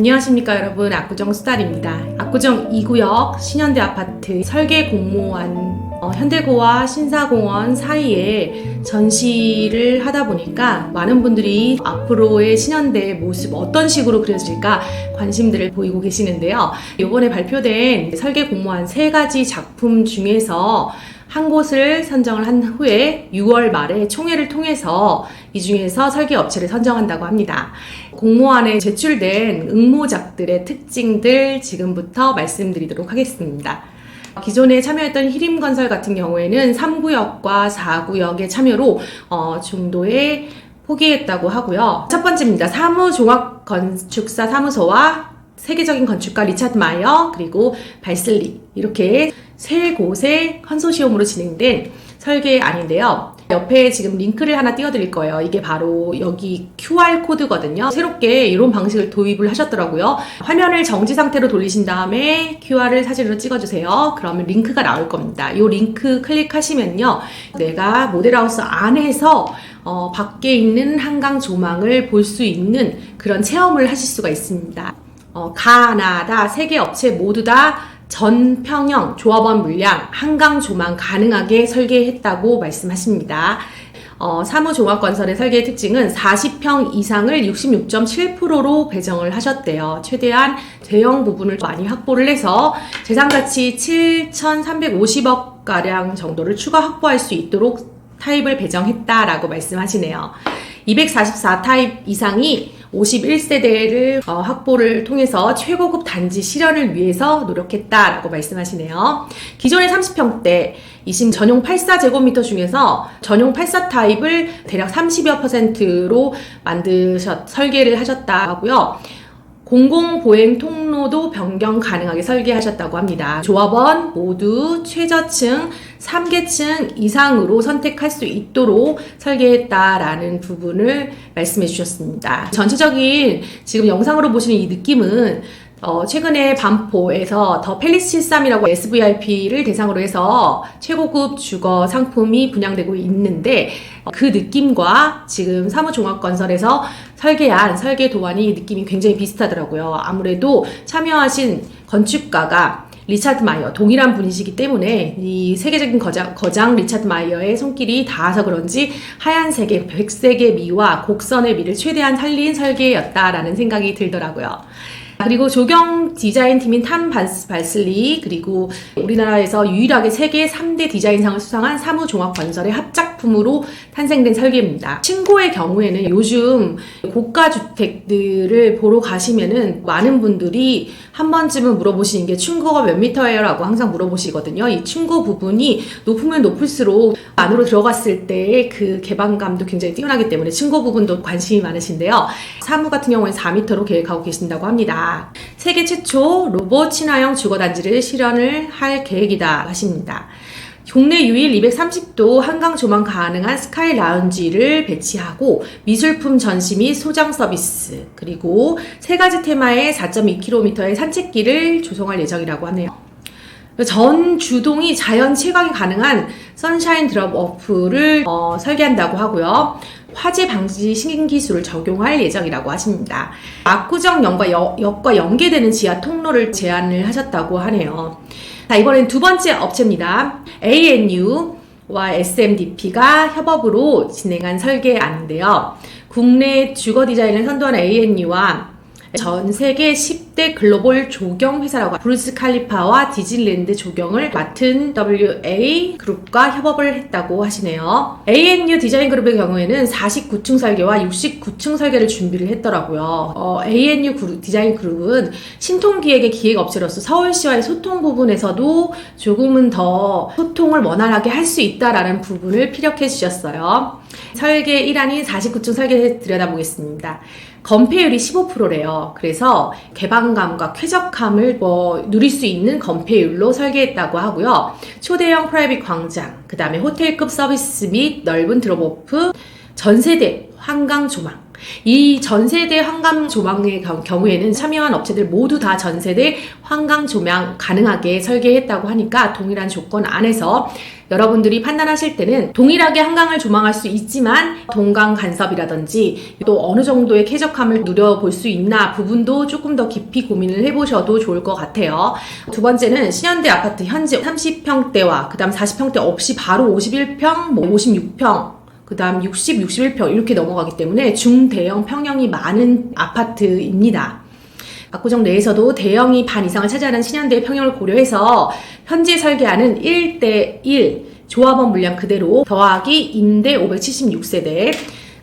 안녕하십니까 여러분, 압구정 수달입니다. 압구정 2구역 신현대 아파트 설계 공모한 현대고와 신사공원 사이에 전시를 하다 보니까 많은 분들이 앞으로의 신현대의 모습 어떤 식으로 그려질까 관심들을 보이고 계시는데요. 이번에 발표된 설계 공모한 3가지 작품 중에서 한 곳을 선정을 한 후에 6월 말에 총회를 통해서 이 중에서 설계 업체를 선정한다고 합니다. 공모안에 제출된 응모작들의 특징들 지금부터 말씀드리도록 하겠습니다. 기존에 참여했던 히림건설 같은 경우에는 3구역과 4구역의 참여로 중도에 포기했다고 하고요. 첫 번째입니다. 사무종합건축사 사무소와 세계적인 건축가 리차드 마이어 그리고 발슬리 이렇게 3곳의 컨소시엄으로 진행된 설계안인데요. 옆에 지금 링크를 하나 띄워드릴 거예요. 이게 바로 여기 QR코드거든요. 새롭게 이런 방식을 도입을 하셨더라고요. 화면을 정지 상태로 돌리신 다음에 QR을 사진으로 찍어주세요. 그러면 링크가 나올 겁니다. 이 링크 클릭하시면요. 내가 모델하우스 안에서 밖에 있는 한강 조망을 볼 수 있는 그런 체험을 하실 수가 있습니다. 가나다 3개 업체 모두 다 전평형 조합원 물량 한강 조망 가능하게 설계했다고 말씀하십니다. 사무종합건설의 설계의 특징은 40평 이상을 66.7%로 배정을 하셨대요. 최대한 대형 부분을 많이 확보를 해서 재산가치 7,350억 가량 정도를 추가 확보할 수 있도록 타입을 배정했다라고 말씀하시네요. 244 타입 이상이 51세대를 확보를 통해서 최고급 단지 실현을 위해서 노력했다라고 말씀하시네요. 기존의 30평대 이신 전용 84제곱미터 중에서 전용 84 타입을 대략 30여%로 설계를 하셨다 하고요. 공공보행 통로도 변경 가능하게 설계하셨다고 합니다. 조합원 모두 최저층 3계층 이상으로 선택할 수 있도록 설계했다라는 부분을 말씀해 주셨습니다. 전체적인 지금 영상으로 보시는 이 느낌은 최근에 반포에서 더 팰리스 73이라고 SVIP를 대상으로 해서 최고급 주거 상품이 분양되고 있는데 그 느낌과 지금 사무종합건설에서 설계한 설계 도안이 느낌이 굉장히 비슷하더라고요. 아무래도 참여하신 건축가가 리차드 마이어 동일한 분이시기 때문에 이 세계적인 거장 리차드 마이어의 손길이 닿아서 그런지 하얀색의 백색의 미와 곡선의 미를 최대한 살린 설계였다라는 생각이 들더라고요. 그리고 조경 디자인팀인 탐 발슬리 그리고 우리나라에서 유일하게 세계 3대 디자인상을 수상한 사무종합건설의 합작품으로 탄생된 설계입니다. 층고의 경우에는 요즘 고가 주택들을 보러 가시면은 많은 분들이 한 번쯤은 물어보시는 게 층고가 몇 미터예요? 라고 항상 물어보시거든요. 이 층고 부분이 높으면 높을수록 안으로 들어갔을 때의 그 개방감도 굉장히 뛰어나기 때문에 층고 부분도 관심이 많으신데요. 사무 같은 경우에는 4m로 계획하고 계신다고 합니다. 세계 최초 로봇 친화형 주거단지를 실현을 할 계획이다 하십니다. 국내 유일 230도 한강 조망 가능한 스카이 라운지를 배치하고 미술품 전시 및 소장 서비스 그리고 3가지 테마의 4.2km의 산책길을 조성할 예정이라고 하네요. 전 주동이 자연 채광이 가능한 선샤인 드롭오프를 설계한다고 하고요. 화재 방지 신기술을 적용할 예정이라고 하십니다. 압구정 역과 연계되는 지하 통로를 제안을 하셨다고 하네요. 자, 이번엔 두 번째 업체입니다. ANU와 SMDP가 협업으로 진행한 설계안인데요. 국내 주거 디자인을 선도하는 ANU와 전 세계 10대 글로벌 조경 회사라고 브루스 칼리파와 디즈니랜드 조경을 맡은 WA 그룹과 협업을 했다고 하시네요. ANU 디자인 그룹의 경우에는 49층 설계와 69층 설계를 준비를 했더라고요. ANU 디자인 그룹은 신통기획의 기획업체로서 서울시와의 소통 부분에서도 조금은 더 소통을 원활하게 할 수 있다라는 부분을 피력해 주셨어요. 설계 1안인 49층 설계를 들여다보겠습니다. 건폐율이 15%래요. 그래서 개방감과 쾌적함을 누릴 수 있는 건폐율로 설계했다고 하고요. 초대형 프라이빗 광장, 그 다음에 호텔급 서비스 및 넓은 드롭오프, 전세대 한강 조망, 이 전세대 환강 조망의 경우에는 참여한 업체들 모두 다 전세대 환강 조망 가능하게 설계했다고 하니까 동일한 조건 안에서 여러분들이 판단하실 때는 동일하게 한강을 조망할 수 있지만 동강 간섭이라든지 또 어느 정도의 쾌적함을 누려볼 수 있나 부분도 조금 더 깊이 고민을 해보셔도 좋을 것 같아요. 두 번째는 신현대 아파트 현재 30평대와 그 다음 40평대 없이 바로 51평, 56평 그 다음 60, 61평 이렇게 넘어가기 때문에 중대형 평형이 많은 아파트입니다. 압구정 내에서도 대형이 반 이상을 차지하는 신현대의 평형을 고려해서 현재 설계하는 1대1 조합원 물량 그대로 더하기 임대 576세대.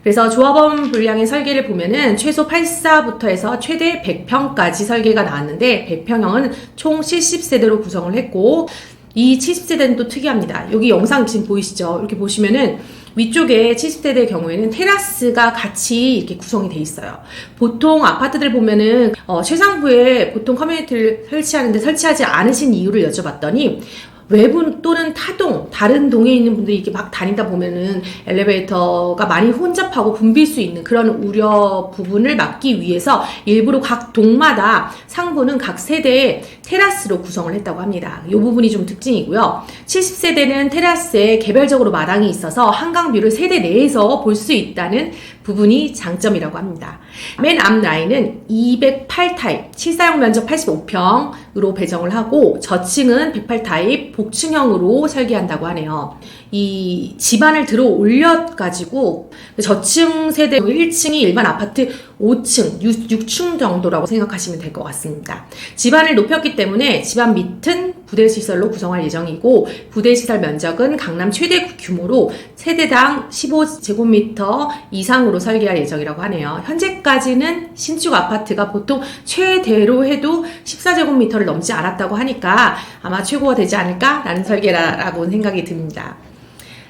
그래서 조합원 분량의 설계를 보면은 최소 84부터 해서 최대 100평까지 설계가 나왔는데 100평형은 총 70세대로 구성을 했고 이 70세대는 또 특이합니다. 여기 영상 지금 보이시죠? 이렇게 보시면은 위쪽에 70세대의 경우에는 테라스가 같이 이렇게 구성이 돼 있어요. 보통 아파트들 보면은 최상부에 보통 커뮤니티를 설치하는데 설치하지 않으신 이유를 여쭤봤더니 외부 또는 타동, 다른 동에 있는 분들이 이렇게 막 다니다 보면은 엘리베이터가 많이 혼잡하고 붐빌 수 있는 그런 우려 부분을 막기 위해서 일부러 각 동마다 상부는 각 세대에 테라스로 구성을 했다고 합니다. 이 부분이 좀 특징이고요. 70세대는 테라스에 개별적으로 마당이 있어서 한강뷰를 세대 내에서 볼 수 있다는 부분이 장점이라고 합니다. 맨 앞 라인은 208 타입, 실사용 면적 85평으로 배정을 하고 저층은 108 타입, 복층형으로 설계한다고 하네요. 이 집안을 들어 올려가지고 저층 세대 1층이 일반 아파트 5층, 6층 정도라고 생각하시면 될 것 같습니다. 집안을 높였기 때문에 집안 밑은 부대시설로 구성할 예정이고 부대시설 면적은 강남 최대 규모로 세대당 15제곱미터 이상으로 설계할 예정이라고 하네요. 현재까지는 신축 아파트가 보통 최대로 해도 14제곱미터를 넘지 않았다고 하니까 아마 최고가 되지 않을까라는 설계라고 생각이 듭니다.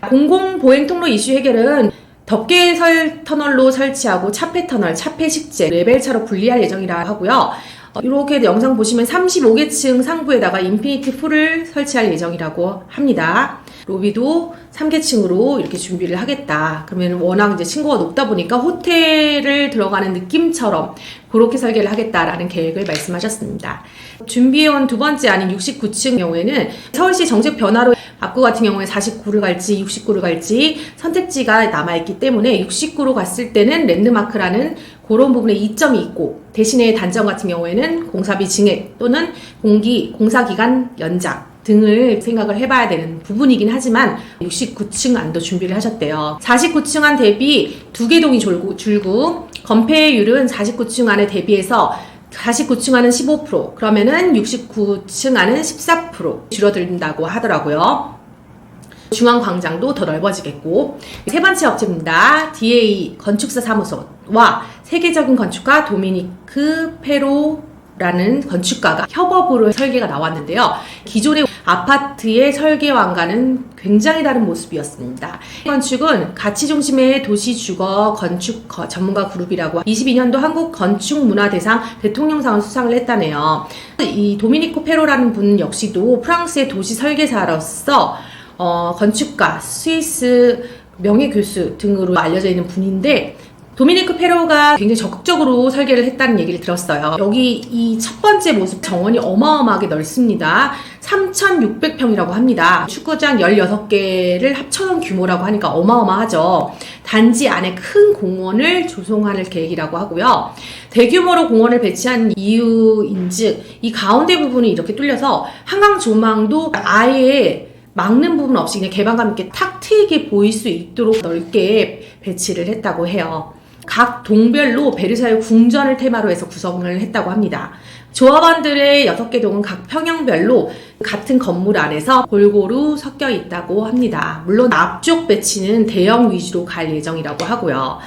공공보행통로 이슈 해결은 덮개설 터널로 설치하고 차폐 터널, 차폐 식재, 레벨차로 분리할 예정이라고 하고요. 이렇게 영상 보시면 35개층 상부에다가 인피니티 풀을 설치할 예정이라고 합니다. 로비도 3개층으로 이렇게 준비를 하겠다. 그러면 워낙 이제 층고가 높다 보니까 호텔을 들어가는 느낌처럼 그렇게 설계를 하겠다라는 계획을 말씀하셨습니다. 준비해온 두 번째 아닌 69층 경우에는 서울시 정책 변화로 압구 같은 경우에 49를 갈지 69를 갈지 선택지가 남아있기 때문에 69로 갔을 때는 랜드마크라는 그런 부분에 이점이 있고 대신에 단점 같은 경우에는 공사비 증액 또는 공사기간 연장 등을 생각을 해봐야 되는 부분이긴 하지만 69층 안도 준비를 하셨대요. 49층 안 대비 2개 동이 줄고 건폐율은 49층 안에 대비해서 49층 안은 15%, 그러면은 69층 안은 14% 줄어든다고 하더라고요. 중앙 광장도 더 넓어지겠고. 세 번째 업체입니다. DA 건축사 사무소와 세계적인 건축가 도미니크 페로라는 건축가가 협업으로 설계가 나왔는데요. 기존의 아파트의 설계와는 굉장히 다른 모습이었습니다. 이 건축은 가치 중심의 도시 주거 건축 전문가 그룹이라고 22년도 한국 건축문화대상 대통령상을 수상을 했다네요. 이 도미니코 페로라는 분 역시도 프랑스의 도시 설계사로서 건축가, 스위스 명예교수 등으로 알려져 있는 분인데 도미니크 페로가 굉장히 적극적으로 설계를 했다는 얘기를 들었어요. 여기 이 첫 번째 모습 정원이 어마어마하게 넓습니다. 3,600평이라고 합니다. 축구장 16개를 합쳐놓은 규모라고 하니까 어마어마하죠. 단지 안에 큰 공원을 조성할 계획이라고 하고요. 대규모로 공원을 배치한 이유인즉 이 가운데 부분이 이렇게 뚫려서 한강 조망도 아예 막는 부분 없이 그냥 개방감 있게 탁 트이게 보일 수 있도록 넓게 배치를 했다고 해요. 각 동별로 베르사유 궁전을 테마로 해서 구성을 했다고 합니다. 조합원들의 6개 동은 각 평형별로 같은 건물 안에서 골고루 섞여 있다고 합니다. 물론 앞쪽 배치는 대형 위주로 갈 예정이라고 하고요.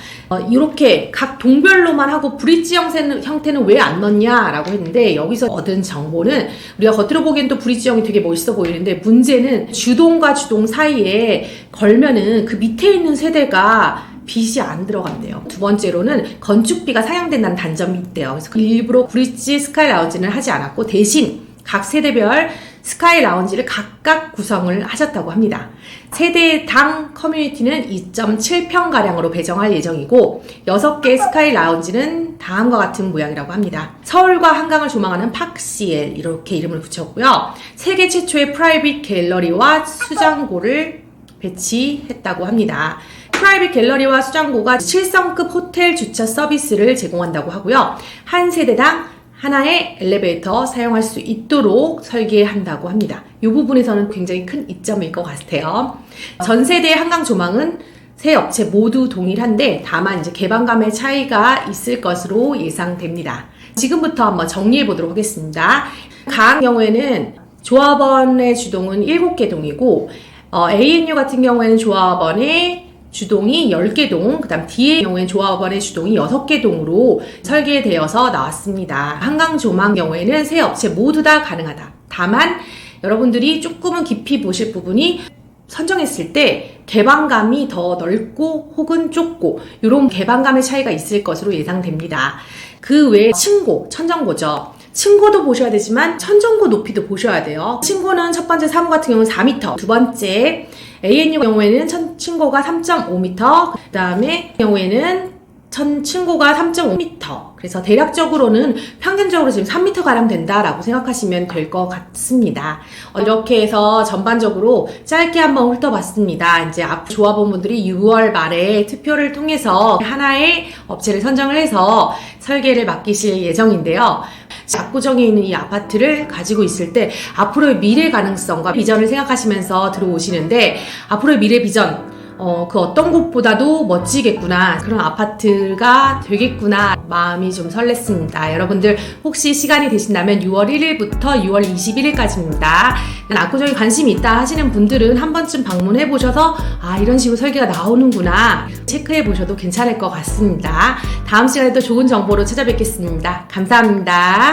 이렇게 각 동별로만 하고 브릿지 형태는 왜 안 넣냐라고 했는데 여기서 얻은 정보는 우리가 겉으로 보기엔 또 브릿지형이 되게 멋있어 보이는데 문제는 주동과 주동 사이에 걸면은 그 밑에 있는 세대가 빚이 안 들어간대요. 두 번째로는 건축비가 상향된다는 단점이 있대요. 그래서 일부러 브릿지 스카이 라운지는 하지 않았고 대신 각 세대별 스카이 라운지를 각각 구성을 하셨다고 합니다. 세대당 커뮤니티는 2.7평가량으로 배정할 예정이고 6개 스카이 라운지는 다음과 같은 모양이라고 합니다. 서울과 한강을 조망하는 팍시엘 이렇게 이름을 붙였고요. 세계 최초의 프라이빗 갤러리와 수장고를 배치했다고 합니다. 프라이빗 갤러리와 수장고가 7성급 호텔 주차 서비스를 제공한다고 하고요. 한 세대당 하나의 엘리베이터 사용할 수 있도록 설계한다고 합니다. 이 부분에서는 굉장히 큰 이점일 것 같아요. 전 세대의 한강 조망은 세 업체 모두 동일한데 다만 이제 개방감의 차이가 있을 것으로 예상됩니다. 지금부터 한번 정리해 보도록 하겠습니다. 강 경우에는 조합원의 주동은 7개 동이고 ANU 같은 경우에는 조합원의 주동이 10개 동, 그 다음 D의 경우에는 조합원의 주동이 6개 동으로 설계되어서 나왔습니다. 한강 조망 경우에는 세 업체 모두 다 가능하다. 다만 여러분들이 조금은 깊이 보실 부분이 선정했을 때 개방감이 더 넓고 혹은 좁고 이런 개방감의 차이가 있을 것으로 예상됩니다. 그 외에 층고, 천정고죠. 층고도 보셔야 되지만 천정고 높이도 보셔야 돼요. 층고는 첫 번째 사무 같은 경우는 4m, 두 번째 ANU 경우에는 층고가 3.5m, 그 다음에 경우에는 층고가 3.5m. 그래서 대략적으로는 평균적으로 지금 3m가량 된다라고 생각하시면 될 것 같습니다. 이렇게 해서 전반적으로 짧게 한번 훑어봤습니다. 이제 앞 조합원분들이 6월 말에 투표를 통해서 하나의 업체를 선정을 해서 설계를 맡기실 예정인데요. 압구정에 있는 이 아파트를 가지고 있을 때 앞으로의 미래 가능성과 비전을 생각하시면서 들어오시는데 앞으로의 미래 비전 그 어떤 곳보다도 멋지겠구나, 그런 아파트가 되겠구나 마음이 좀 설렜습니다. 여러분들 혹시 시간이 되신다면 6월 1일부터 6월 21일까지입니다. 압구정에 관심이 있다 하시는 분들은 한 번쯤 방문해 보셔서 이런 식으로 설계가 나오는구나 체크해 보셔도 괜찮을 것 같습니다. 다음 시간에 또 좋은 정보로 찾아뵙겠습니다. 감사합니다.